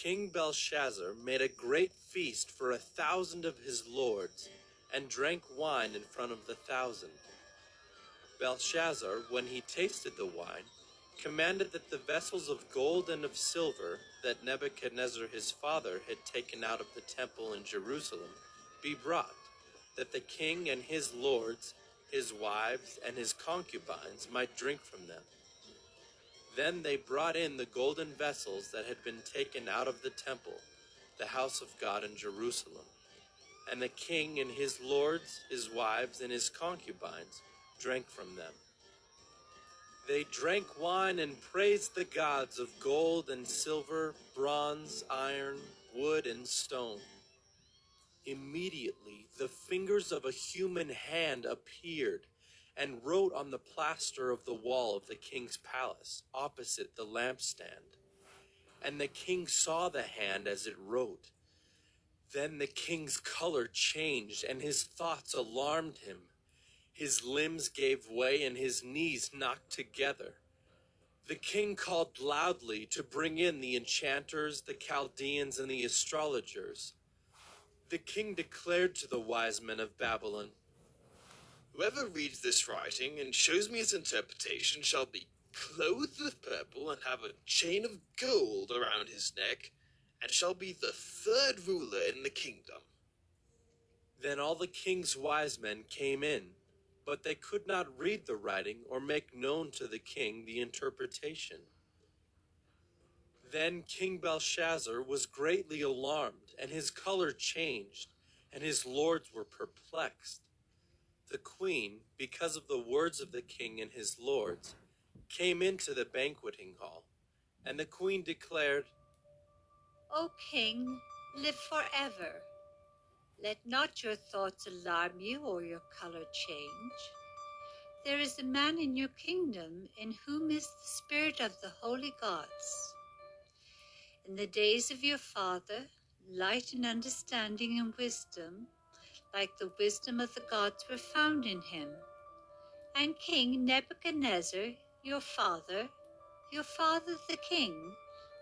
King Belshazzar made a great feast for 1,000 of his lords, and drank wine in front of the 1,000. Belshazzar, when he tasted the wine, commanded that the vessels of gold and of silver that Nebuchadnezzar his father had taken out of the temple in Jerusalem be brought, that the king and his lords, his wives, and his concubines might drink from them. Then they brought in the golden vessels that had been taken out of the temple, the house of God in Jerusalem. And the king and his lords, his wives, and his concubines drank from them. They drank wine and praised the gods of gold and silver, bronze, iron, wood, and stone. Immediately the fingers of a human hand appeared and wrote on the plaster of the wall of the king's palace, opposite the lampstand. And the king saw the hand as it wrote. Then the king's color changed, and his thoughts alarmed him. His limbs gave way, and his knees knocked together. The king called loudly to bring in the enchanters, the Chaldeans, and the astrologers. The king declared to the wise men of Babylon, "Whoever reads this writing and shows me its interpretation shall be clothed with purple and have a chain of gold around his neck, and shall be the third ruler in the kingdom." Then all the king's wise men came in, but they could not read the writing or make known to the king the interpretation. Then King Belshazzar was greatly alarmed, and his color changed, and his lords were perplexed. The queen, because of the words of the king and his lords, came into the banqueting hall, and the queen declared, O king, live forever. Let not your thoughts alarm you or your color change. There is a man in your kingdom in whom is the spirit of the holy gods. In the days of your father, light and understanding and wisdom, like the wisdom of the gods, were found in him. And King Nebuchadnezzar, your father the king,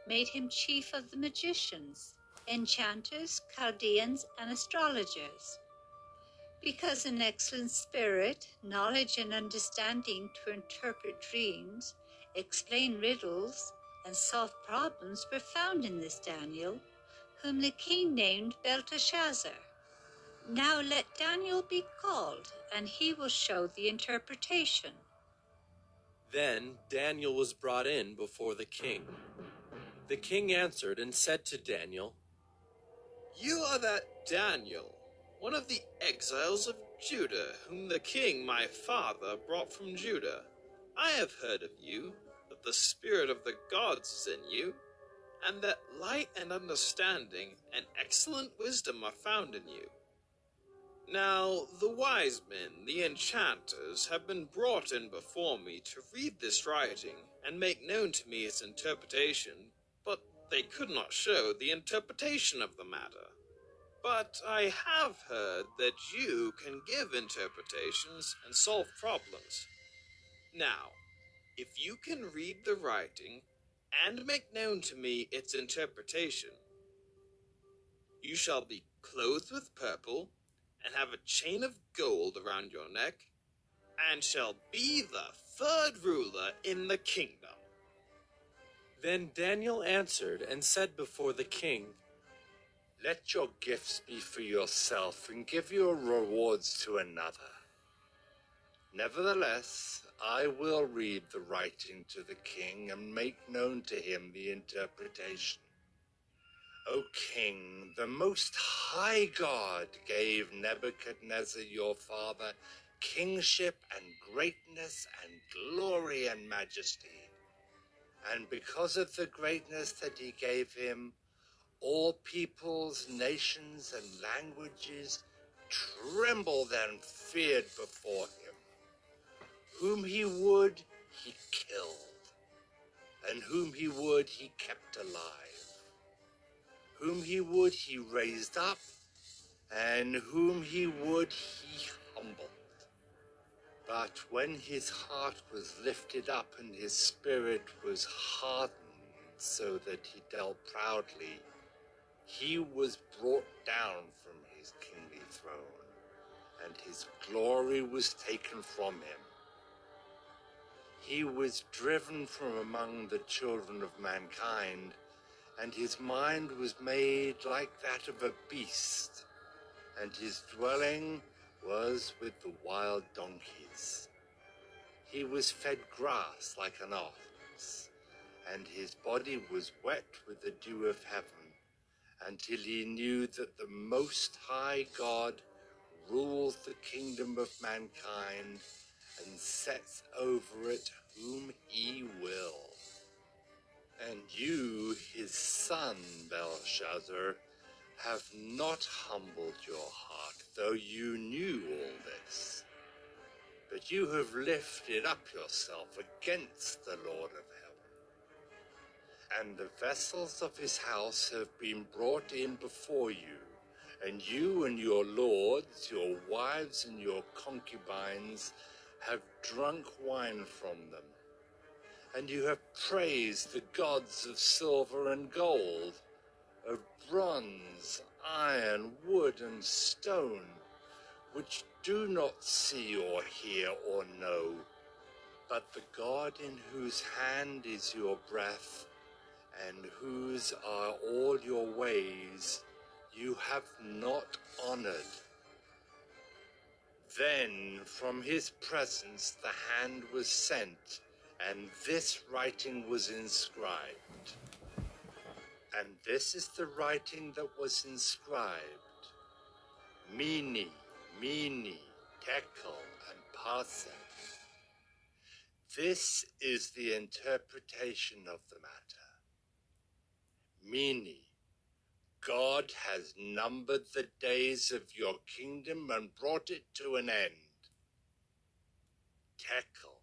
made him chief of the magicians, enchanters, Chaldeans, and astrologers. Because an excellent spirit, knowledge, and understanding to interpret dreams, explain riddles, and solve problems were found in this Daniel, whom the king named Belteshazzar. Now let Daniel be called, and he will show the interpretation. Then Daniel was brought in before the king. The king answered and said to Daniel, "You are that Daniel, one of the exiles of Judah, whom the king my father brought from Judah. I have heard of you, that the spirit of the gods is in you, and that light and understanding and excellent wisdom are found in you. Now the wise men, the enchanters, have been brought in before me to read this writing and make known to me its interpretation, but they could not show the interpretation of the matter. But I have heard that you can give interpretations and solve problems. Now, if you can read the writing and make known to me its interpretation, you shall be clothed with purple and have a chain of gold around your neck, and shall be the third ruler in the kingdom." Then Daniel answered and said before the king, Let your gifts be for yourself, and give your rewards to another. Nevertheless, I will read the writing to the king and make known to him the interpretation. O king, the most high God gave Nebuchadnezzar your father kingship and greatness and glory and majesty. And because of the greatness that he gave him, all peoples, nations, and languages trembled and feared before him. Whom he would, he killed, and whom he would, he kept alive. Whom he would, he raised up, and whom he would, he humbled. But when his heart was lifted up and his spirit was hardened, so that he dealt proudly, he was brought down from his kingly throne, and his glory was taken from him. He was driven from among the children of mankind, and his mind was made like that of a beast, and his dwelling was with the wild donkeys. He was fed grass like an ox, and his body was wet with the dew of heaven, until he knew that the Most High God rules the kingdom of mankind and sets over it whom he will. And you, his son, Belshazzar, have not humbled your heart, though you knew all this. But you have lifted up yourself against the Lord of heaven. And the vessels of his house have been brought in before you, and you and your lords, your wives and your concubines have drunk wine from them. And you have praised the gods of silver and gold, of bronze, iron, wood, and stone, which do not see or hear or know, but the God in whose hand is your breath, and whose are all your ways, you have not honored. Then from his presence the hand was sent, and this writing was inscribed. And this is the writing that was inscribed: Mene, Mene, Tekel, and Parsin. This is the interpretation of the matter. Mene, God has numbered the days of your kingdom and brought it to an end. Tekel,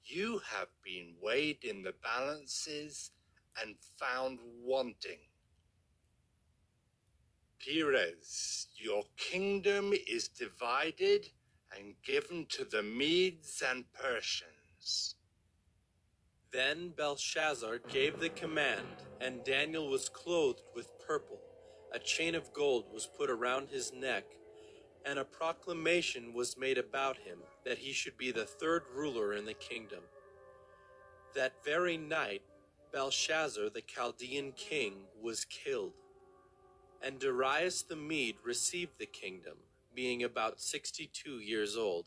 you have been weighed in the balances and found wanting. Perez, your kingdom is divided and given to the Medes and Persians. Then Belshazzar gave the command, and Daniel was clothed with purple. A chain of gold was put around his neck, and a proclamation was made about him that he should be the third ruler in the kingdom. That very night, Belshazzar, the Chaldean king, was killed, and Darius the Mede received the kingdom, being about 62 years old.